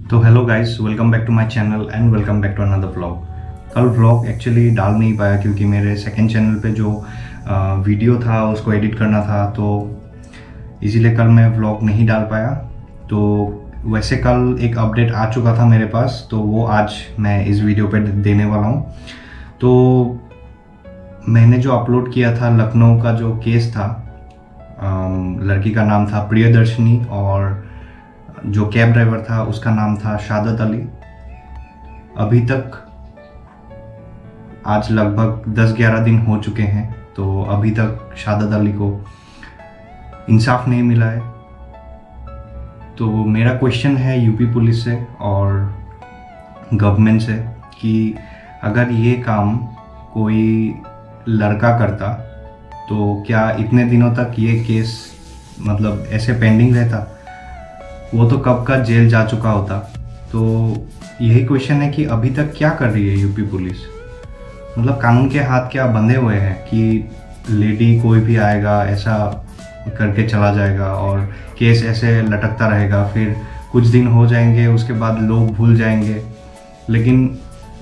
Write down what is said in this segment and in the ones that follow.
तो hello guys, welcome back to my channel and welcome back to another vlog. कल vlog actually डाल नहीं पाया क्योंकि मेरे सेकंड चैनल पे जो वीडियो था उसको एडिट करना था, तो इसीलिए कल मैं व्लॉग नहीं डाल पाया। तो वैसे कल एक अपडेट आ चुका था मेरे पास, तो वो आज मैं इस वीडियो पे देने वाला हूँ। तो मैंने जो अपलोड किया था लखनऊ का जो केस था, लड़की का नाम था प्रियदर्शनी और जो कैब ड्राइवर था उसका नाम था शादत अली। अभी तक आज लगभग 10-11 दिन हो चुके हैं, तो अभी तक शादत अली को इंसाफ नहीं मिला है। तो मेरा क्वेश्चन है यूपी पुलिस से और गवर्नमेंट से कि अगर ये काम कोई लड़का करता तो क्या इतने दिनों तक ये केस मतलब ऐसे पेंडिंग रहता? वो तो कब का जेल जा चुका होता। तो यही क्वेश्चन है कि अभी तक क्या कर रही है यूपी पुलिस। मतलब कानून के हाथ क्या बंधे हुए हैं कि लेडी कोई भी आएगा ऐसा करके चला जाएगा और केस ऐसे लटकता रहेगा, फिर कुछ दिन हो जाएंगे उसके बाद लोग भूल जाएंगे। लेकिन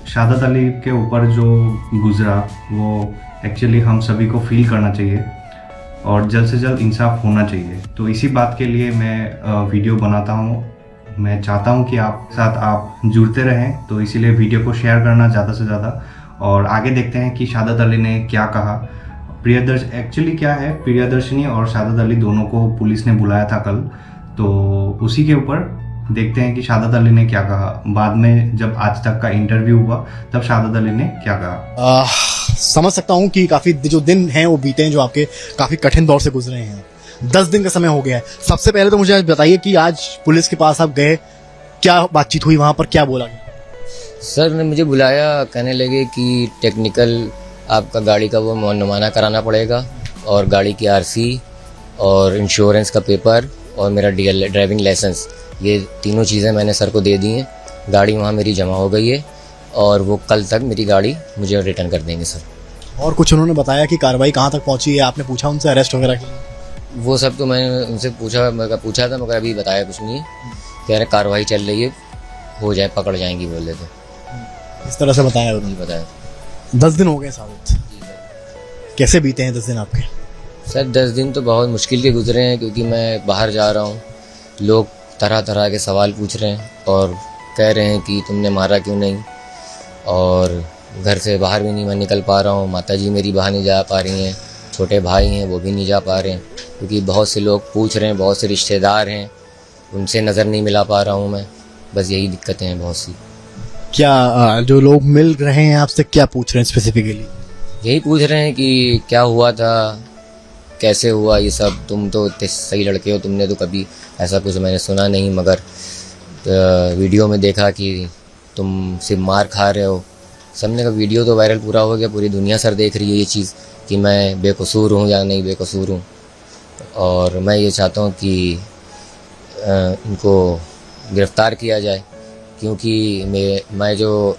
शादत अली के ऊपर जो गुजरा वो एक्चुअली हम सभी को फील करना चाहिए और जल्द से जल्द इंसाफ होना चाहिए। तो इसी बात के लिए मैं वीडियो बनाता हूँ। मैं चाहता हूँ कि आप साथ आप जुड़ते रहें, तो इसीलिए वीडियो को शेयर करना ज़्यादा से ज़्यादा। और आगे देखते हैं कि शादत अली ने क्या कहा। एक्चुअली क्या है, प्रियदर्शनी और शादत अली दोनों को पुलिस ने बुलाया था कल, तो उसी के ऊपर देखते हैं कि शादत अली ने क्या कहा। बाद में जब आज तक का इंटरव्यू हुआ तब शादत अली ने क्या कहा। समझ सकता हूँ कि काफी जो दिन हैं वो बीते हैं, जो आपके काफी कठिन दौर से गुजरे हैं। 10 दिन का समय हो गया है। सबसे पहले तो मुझे आज बताइए कि आज पुलिस के पास आप गए, क्या बातचीत हुई, वहां पर क्या बोला गया? सर ने मुझे बुलाया, कहने लगे कि टेक्निकल आपका गाड़ी का वो मुआयना कराना पड़ेगा और गाड़ी की आरसी और इंश्योरेंस का पेपर और मेरा ड्राइविंग लाइसेंस, ये तीनों चीज़ें मैंने सर को दे दी हैं। गाड़ी वहाँ मेरी जमा हो गई है और वो कल तक मेरी गाड़ी मुझे रिटर्न कर देंगे सर। और कुछ उन्होंने बताया कि कार्रवाई कहाँ तक पहुंची है? आपने पूछा उनसे अरेस्ट वगैरह के लिए? वो सब तो मैंने उनसे पूछा था, मगर अभी बताया कुछ नहीं है। कह रहे कार्रवाई चल रही है, हो जाए पकड़ जाएंगी बोले थे। इस तरह से बताया उन्होंने? बताया। 10 दिन हो गए साबित, कैसे बीते हैं 10 दिन आपके? सर 10 दिन तो बहुत मुश्किल के गुजरे हैं, क्योंकि मैं बाहर जा रहा हूँ, लोग तरह तरह के सवाल पूछ रहे हैं और कह रहे हैं कि तुमने मारा क्यों नहीं, और घर से बाहर भी नहीं मैं निकल पा रहा हूँ। माताजी मेरी बाहर नहीं जा पा रही हैं, छोटे भाई हैं वो भी नहीं जा पा रहे हैं, क्योंकि बहुत से लोग पूछ रहे हैं, बहुत से रिश्तेदार हैं उनसे नज़र नहीं मिला पा रहा हूँ मैं। बस यही दिक्कतें हैं बहुत सी। क्या जो लोग मिल रहे हैं आपसे क्या पूछ रहे हैं स्पेसिफिकली? यही पूछ रहे हैं कि क्या हुआ था, कैसे हुआ ये सब, तुम तो इतने सही लड़के हो, तुमने तो कभी ऐसा कुछ मैंने सुना नहीं, मगर वीडियो में देखा कि तुम सिर्फ मार खा रहे हो। सबने का वीडियो तो वायरल पूरा हो गया, पूरी दुनिया सर देख रही है ये चीज़ कि मैं बेकसूर हूँ या नहीं बेकसूर हूँ। और मैं ये चाहता हूँ कि इनको गिरफ़्तार किया जाए, क्योंकि मैं जो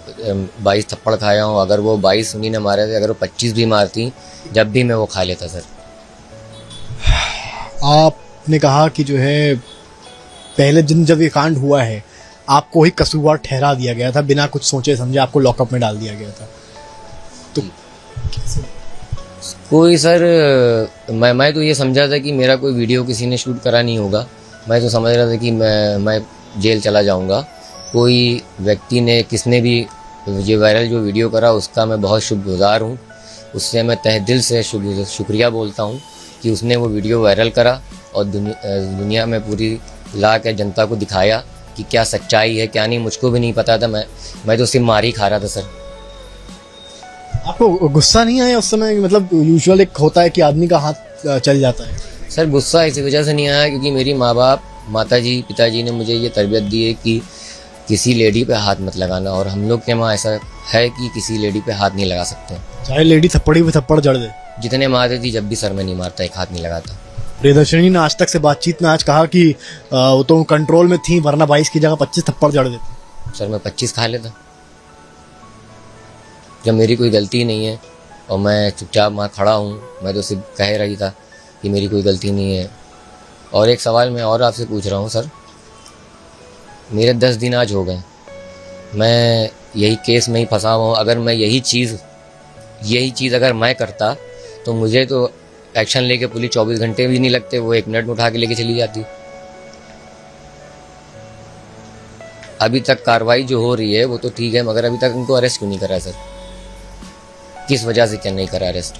22 थप्पड़ खाया हूँ, अगर वो 22 उन्हीं ने मारे थे, अगर वो 25 भी मारती जब भी मैं वो खा लेता सर। आपने कहा कि जो है पहले दिन जब ये कांड हुआ है आपको ही कसूरवार ठहरा दिया गया था, बिना कुछ सोचे समझे आपको लॉकअप में डाल दिया गया था। तो कोई सर मैं तो ये समझा था कि मेरा कोई वीडियो किसी ने शूट करा नहीं होगा। मैं तो समझ रहा था कि मैं जेल चला जाऊंगा। कोई व्यक्ति ने, किसने भी ये वायरल जो वीडियो करा उसका मैं बहुत शुक्रगुजार हूँ। उससे मैं तहे दिल से शुक्रिया बोलता हूँ कि उसने वो वीडियो वायरल करा और दुनिया में पूरी ला के जनता को दिखाया कि क्या सच्चाई है क्या नहीं। मुझको भी नहीं पता था, मैं तो सिर्फ मार ही खा रहा था सर। आपको गुस्सा नहीं आया उस समय? मतलब यूजुअल एक होता है कि आदमी का हाथ चल जाता है। सर गुस्सा इसी वजह से नहीं आया क्योंकि मेरी माँ बाप, माताजी, पिताजी ने मुझे ये तरबियत दी है कि किसी लेडी पे हाथ मत लगाना, और हम लोग के वहाँ ऐसा है कि किसी लेडी पे हाथ नहीं लगा सकते। चाहे लेडी थप्पड़ी पे थप्पड़ जड़ दे, जितने मारते थी जब भी सर में नहीं मारता, एक हाथ नहीं लगाता। प्रियदर्शनी ने आज तक से बातचीत में आज कहा कि वो तो कंट्रोल में थी, वरना 22 की जगह 25 थप्पड़ जड़ देती। सर मैं 25 खा लेता जब मेरी कोई गलती नहीं है और मैं चुपचाप वहाँ खड़ा हूँ। मैं तो सिर्फ कह रही था कि मेरी कोई गलती नहीं है। और एक सवाल मैं और आपसे पूछ रहा हूँ सर मेरे 10 दिन आज हो गए, मैं यही केस में ही फंसा हुआ हूँ। अगर मैं यही चीज़ अगर मैं करता तो मुझे तो एक्शन लेके पुलिस 24 घंटे भी नहीं लगते, वो 1 मिनट में उठा के लेके चली जाती। अभी तक कार्रवाई जो हो रही है वो तो ठीक है, मगर अभी तक उनको अरेस्ट क्यों नहीं करा सर? किस वजह से क्या नहीं करा अरेस्ट?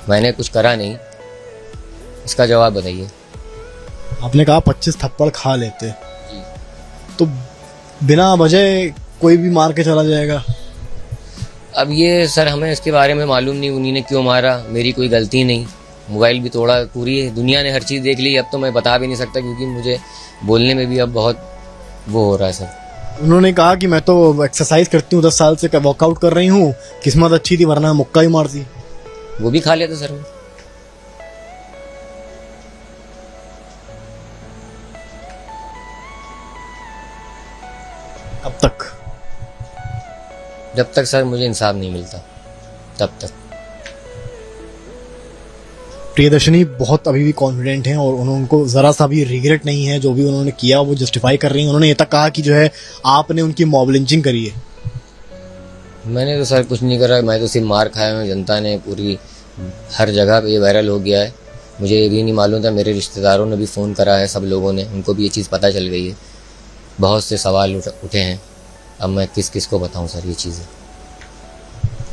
मैंने कुछ करा नहीं, इसका जवाब बताइए। आपने कहा 25 थप्पड़ खा लेते, तो बिना वजह कोई भी मार के चला जाएगा। अब ये सर हमें इसके बारे में मालूम नहीं, उन्हीं ने क्यों मारा, मेरी कोई गलती नहीं। मोबाइल भी तोड़ा, पूरी दुनिया ने हर चीज़ देख ली। अब तो मैं बता भी नहीं सकता क्योंकि मुझे बोलने में भी अब बहुत वो हो रहा है सर। उन्होंने कहा कि मैं तो एक्सरसाइज करती हूँ, 10 साल से वर्कआउट कर रही हूँ, किस्मत अच्छी थी वरना मुक्का ही मारती। वो भी खा लेता सर मैं। अब तक जब तक सर मुझे इंसाफ नहीं मिलता तब तक। प्रियदर्शनी बहुत अभी भी कॉन्फिडेंट हैं और उनको ज़रा सा भी रिग्रेट नहीं है, जो भी उन्होंने किया वो जस्टिफाई कर रही हैं। उन्होंने ये तक कहा कि जो है आपने उनकी मॉब लिंचिंग करी है। मैंने तो सर कुछ नहीं करा, मैं तो सिर्फ मार खाया हूँ। जनता ने पूरी हर जगह पे ये वायरल हो गया है। मुझे ये भी नहीं मालूम था, मेरे रिश्तेदारों ने भी फ़ोन करा है, सब लोगों ने, उनको भी ये चीज़ पता चल गई है। बहुत से सवाल उठे हैं, अब मैं किस को बताऊं सर ये चीज़ें।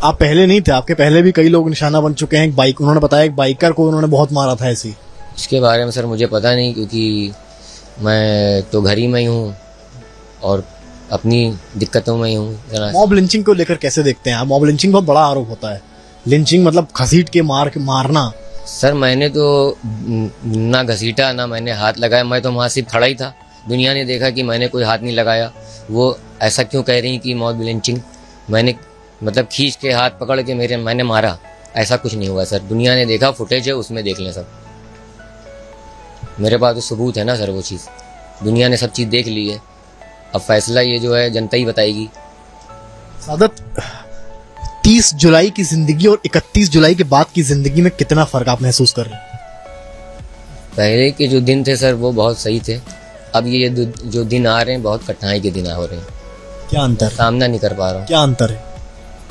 आप पहले नहीं थे, आपके पहले भी कई लोग निशाना बन चुके हैं। एक बाइक, उन्होंने बताया एक बाइकर को उन्होंने बहुत मारा था ऐसे ही। इसके बारे में सर मुझे पता नहीं, क्योंकि मैं तो घर ही में ही हूँ और अपनी दिक्कतों में ही हूँ। मॉब लिंचिंग को लेकर कैसे देखते हैं आप? मॉब लिंचिंग बहुत बड़ा आरोप होता है। लिंचिंग मतलब घसीट के मारना। सर मैंने तो ना घसीटा ना मैंने हाथ लगाया, मैं तो वहाँ सिर्फ खड़ा ही था। दुनिया ने देखा कि मैंने कोई हाथ नहीं लगाया। वो ऐसा क्यों कह रही कि मॉब लिंचिंग मैंने मतलब खींच के हाथ पकड़ के मैंने मारा? ऐसा कुछ नहीं हुआ सर। दुनिया ने देखा, फुटेज है, उसमें देख लें सब। मेरे पास तो सबूत है ना सर, वो चीज़ दुनिया ने सब चीज़ देख ली है। अब फैसला ये जो है जनता ही बताएगी। सादत, 30 जुलाई की जिंदगी और 31 जुलाई के बाद की जिंदगी में कितना फर्क आप महसूस कर रहे हैं? पहले के जो दिन थे सर वो बहुत सही थे। अब ये जो दिन आ रहे हैं बहुत कठिनाई के दिन आ रहे हैं। क्या अंतर? सामना नहीं कर पा रहा हूँ। क्या अंतर है?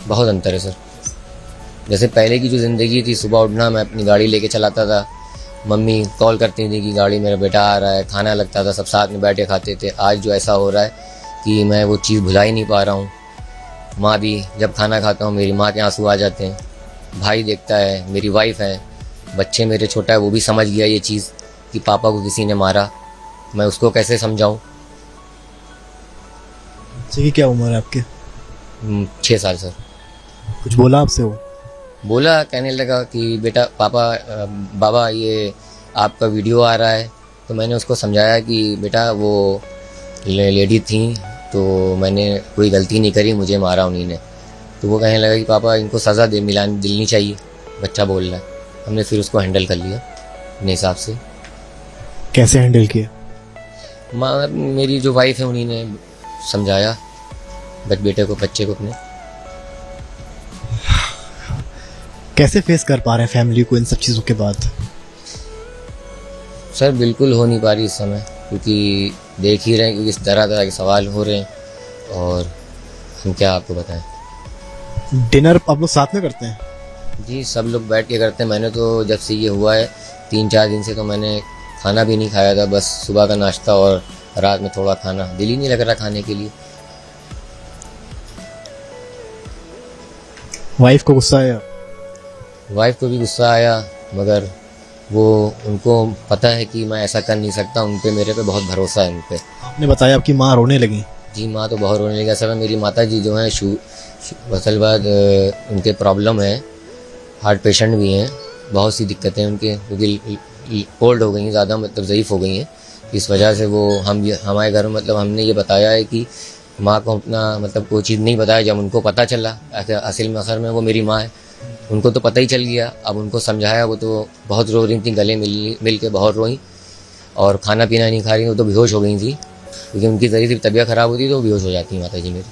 बहुत अंतर है सर। जैसे पहले की जो ज़िंदगी थी, सुबह उठना, मैं अपनी गाड़ी लेके चलाता था, मम्मी कॉल करती थी कि गाड़ी मेरा बेटा आ रहा है, खाना लगता था, सब साथ में बैठे खाते थे। आज जो ऐसा हो रहा है कि मैं वो चीज़ भुला ही नहीं पा रहा हूँ। माँ भी जब खाना खाता हूँ मेरी माँ के आंसू आ जाते हैं, भाई देखता है, मेरी वाइफ है, बच्चे मेरे छोटा है वो भी समझ गया ये चीज़ कि पापा को किसी ने मारा। मैं उसको कैसे समझाऊँ? बच्चे क्या उम्र है आपके? 6 साल सर। कुछ बोला आपसे? वो बोला, कहने लगा कि बेटा बाबा ये आपका वीडियो आ रहा है। तो मैंने उसको समझाया कि बेटा वो लेडी थी तो मैंने कोई गलती नहीं करी, मुझे मारा उन्हीं ने। तो वो कहने लगा कि पापा इनको सज़ा दिलनी चाहिए। बच्चा बोल रहा है। हमने फिर उसको हैंडल कर लिया अपने हिसाब से। कैसे हैंडल किया? माँ मेरी जो वाइफ है उन्हीं ने समझाया बच्चे को अपने। कैसे फेस कर पा रहे हैं फैमिली को इन सब चीज़ों के बाद? सर बिल्कुल हो नहीं पा रही इस समय, क्योंकि देख ही रहे हैं क्योंकि इस तरह के सवाल हो रहे हैं और हम क्या आपको बताएं। डिनर आप लोग साथ में करते हैं? जी सब लोग बैठ के करते हैं। मैंने तो जब से ये हुआ है 3-4 दिन से तो मैंने खाना भी नहीं खाया था, बस सुबह का नाश्ता और रात में थोड़ा खाना। दिल ही नहीं लग रहा खाने के लिए। वाइफ को गुस्सा आया? वाइफ को भी गुस्सा आया, मगर वो उनको पता है कि मैं ऐसा कर नहीं सकता। उन पे मेरे पे बहुत भरोसा है उन पे। आपने बताया आपकी माँ रोने लगी? जी माँ तो बहुत रोने लगी। असल में मेरी माता जी जो हैं असल बात उनके प्रॉब्लम है, हार्ट पेशेंट भी हैं, बहुत सी दिक्कतें उनके, क्योंकि ओल्ड हो गई हैं ज़्यादा, मतलब ज़ईफ़ हो गई हैं। इस वजह से वो हमारे घर में मतलब हमने ये बताया है कि माँ को अपना मतलब कोई चीज़ नहीं बताया। जब उनको पता चला असल में वो मेरी माँ है, उनको तो पता ही चल गया। अब उनको समझाया, वो तो बहुत रो रही थी, गले मिल के बहुत रोई और खाना पीना नहीं खा रही, वो तो बेहोश हो गई थी क्योंकि उनकी ज़री सी तबीयत ख़राब होती तो बेहोश हो जाती माता जी मेरी।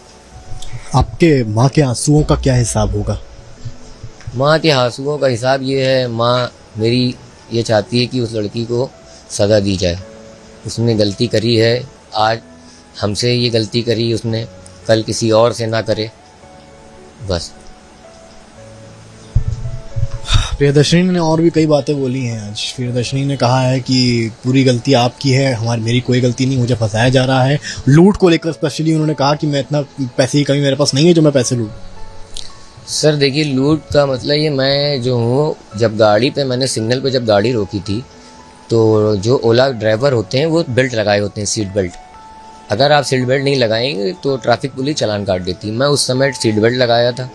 आपके माँ के आंसुओं का क्या हिसाब होगा? माँ के आंसुओं का हिसाब ये है, माँ मेरी ये चाहती है कि उस लड़की को सज़ा दी जाए। उसने गलती करी है, आज हमसे ये गलती करी उसने, कल किसी और से ना करे, बस। प्रियदर्शनी ने और भी कई बातें बोली हैं आज। प्रियदर्शनी ने कहा है कि पूरी गलती आपकी है, मेरी कोई गलती नहीं, मुझे फंसाया जा रहा है। लूट को लेकर स्पेशली उन्होंने कहा कि मैं इतना पैसे की कमी मेरे पास नहीं है जो मैं पैसे लूट। सर देखिए, लूट का मतलब ये, मैं जो हूँ, जब गाड़ी पे मैंने सिग्नल पे जब गाड़ी रोकी थी तो जो ओला ड्राइवर होते हैं वो बेल्ट लगाए होते हैं, सीट बेल्ट। अगर आप सीट बेल्ट नहीं लगाएंगे तो ट्रैफिक पुलिस चालान काट देती। मैं उस समय सीट बेल्ट लगाया था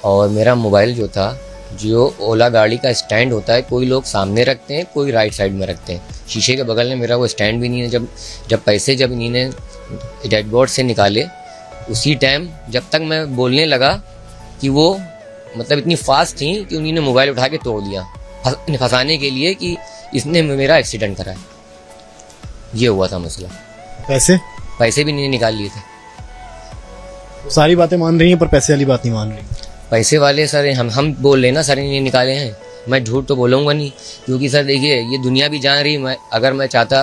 और मेरा मोबाइल जो था, जो ओला गाड़ी का स्टैंड होता है, कोई लोग सामने रखते हैं, कोई राइट साइड में रखते हैं, शीशे के बगल में मेरा वो स्टैंड भी नहीं है। जब पैसे जब इन्होंने डैशबोर्ड से निकाले, उसी टाइम जब तक मैं बोलने लगा कि वो मतलब इतनी फास्ट थी कि उन्होंने मोबाइल उठा के तोड़ दिया फंसाने के लिए कि इसने मेरा एक्सीडेंट करा है। ये हुआ था मसला। पैसे भी नहीं निकाल लिए थे। सारी बातें मान रही हैं पर पैसे वाली बात नहीं मान रही। पैसे वाले सर हम बोल रहे हैं ना, सर इन्हें निकाले हैं, मैं झूठ तो बोलूँगा नहीं, क्योंकि सर देखिए ये दुनिया भी जान रही। अगर मैं चाहता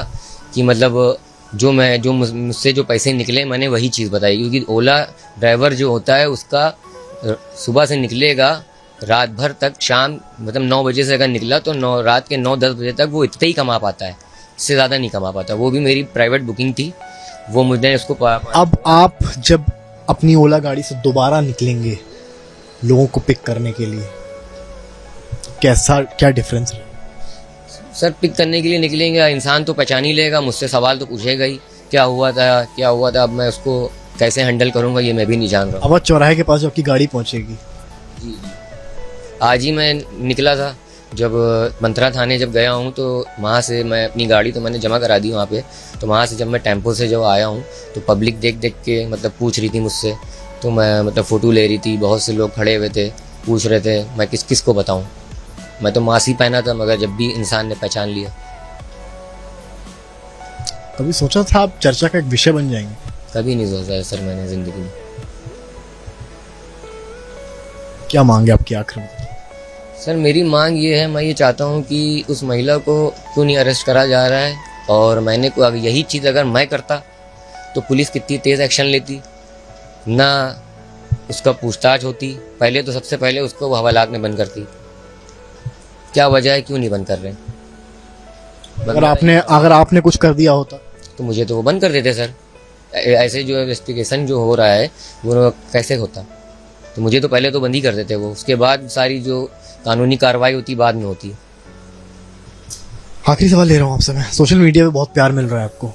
कि मतलब जो मुझसे जो पैसे निकले मैंने वही चीज़ बताई, क्योंकि ओला ड्राइवर जो होता है उसका सुबह से निकलेगा रात भर तक, शाम मतलब 9 बजे से अगर निकला तो रात के 9-10 बजे तक वो इतना ही कमा पाता है, इससे ज़्यादा नहीं कमा पाता। वो भी मेरी प्राइवेट बुकिंग थी, वो मुझे उसको अब आप जब अपनी ओला गाड़ी से दोबारा निकलेंगे लोगों को पिक करने के लिए, क्या डिफरेंस है? सर पिक करने के लिए निकलेंगे, इंसान तो पहचान ही लेगा, मुझसे सवाल तो पूछेगा ही, क्या हुआ था। अब मैं उसको कैसे हैंडल करूंगा ये मैं भी नहीं जान रहा। अब चौराहे के पास जो आपकी गाड़ी पहुंचेगी। जी, आज ही मैं निकला था, जब मंत्रा थाने जब गया हूँ तो वहाँ से मैं अपनी गाड़ी तो मैंने जमा करा दी वहाँ पे। तो वहाँ से जब मैं टेम्पो से जो आया हूँ तो पब्लिक देख के मतलब पूछ रही थी मुझसे, तो मैं मतलब फ़ोटो ले रही थी, बहुत से लोग खड़े हुए थे, पूछ रहे थे, मैं किस को बताऊँ। मैं तो मास्क ही पहना था, मगर जब भी इंसान ने पहचान लिया। कभी सोचा था आप चर्चा का एक विषय बन जाएंगे? कभी नहीं सोचा है सर मैंने ज़िंदगी में। क्या मांगे आपकी आखिर में? सर मेरी मांग ये है, मैं ये चाहता हूँ कि उस महिला को क्यों नहीं अरेस्ट करा जा रहा है, और मैंने को यही चीज़ अगर मैं करता तो पुलिस कितनी तेज़ एक्शन लेती, ना उसका पूछताछ होती। पहले तो सबसे पहले उसको वो हवालात में बंद करती। क्या वजह है, क्यों नहीं बंद कर रहे? अगर आपने कुछ कर दिया होता तो मुझे तो वो बंद कर देते सर। ऐसे जो इन्वेस्टिगेशन जो हो रहा है वो कैसे होता? तो मुझे तो पहले तो बंद ही कर देते वो, उसके बाद सारी जो कानूनी कार्रवाई होती बाद में होती। आखिरी सवाल ले रहा हूँ आपसे मैं। सोशल मीडिया पे बहुत प्यार मिल रहा है आपको,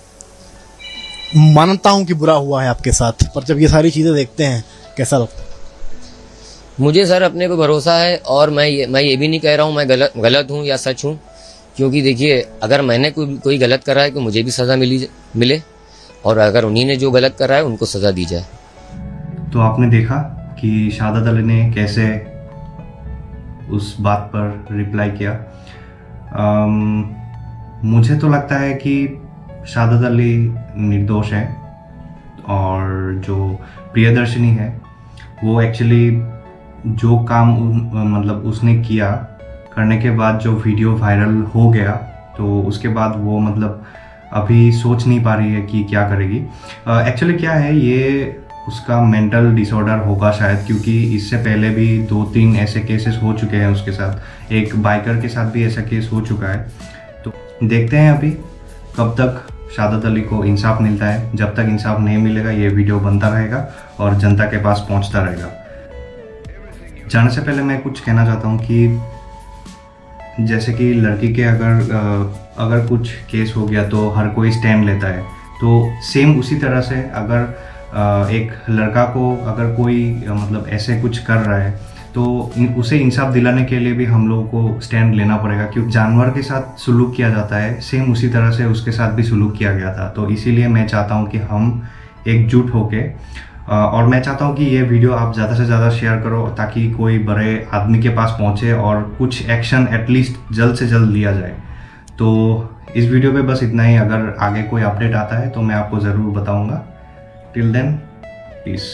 मानता हूँ कि बुरा हुआ है आपके साथ, पर जब ये सारी चीज़ें देखते हैं कैसा लगता है? मुझे सर अपने को भरोसा है, और मैं ये भी नहीं कह रहा हूँ मैं गलत हूँ या सच हूँ, क्योंकि देखिए अगर मैंने कोई गलत करा है तो मुझे भी सज़ा मिले, और अगर उन्हीं ने जो गलत करा है उनको सज़ा दी जाए। तो आपने देखा कि शाहादत अली ने कैसे उस बात पर रिप्लाई किया। मुझे तो लगता है कि शाहादत अली निर्दोष है, और जो प्रियदर्शनी है वो एक्चुअली जो काम मतलब उसने किया, करने के बाद जो वीडियो वायरल हो गया, तो उसके बाद वो मतलब अभी सोच नहीं पा रही है कि क्या करेगी। एक्चुअली क्या है, ये उसका मेंटल डिसऑर्डर होगा शायद, क्योंकि इससे पहले भी 2-3 ऐसे केसेस हो चुके हैं उसके साथ। एक बाइकर के साथ भी ऐसा केस हो चुका है। तो देखते हैं अभी कब तक शाहादत अली को इंसाफ मिलता है। जब तक इंसाफ नहीं मिलेगा ये वीडियो बनता रहेगा और जनता के पास पहुंचता रहेगा। जाने से पहले मैं कुछ कहना चाहता हूं कि जैसे कि लड़की के अगर कुछ केस हो गया तो हर कोई स्टैंड लेता है, तो सेम उसी तरह से अगर एक लड़का को अगर कोई मतलब ऐसे कुछ कर रहा है तो उसे इंसाफ दिलाने के लिए भी हम लोगों को स्टैंड लेना पड़ेगा, क्योंकि जानवर के साथ सुलूक किया जाता है, सेम उसी तरह से उसके साथ भी सुलूक किया गया था। तो इसीलिए मैं चाहता हूं कि हम एकजुट होके, और मैं चाहता हूं कि ये वीडियो आप ज़्यादा से ज़्यादा शेयर करो ताकि कोई बड़े आदमी के पास पहुंचे और कुछ एक्शन एटलीस्ट जल्द से जल्द लिया जाए। तो इस वीडियो पे बस इतना ही। अगर आगे कोई अपडेट आता है तो मैं आपको ज़रूर बताऊँगा। Till then, piece.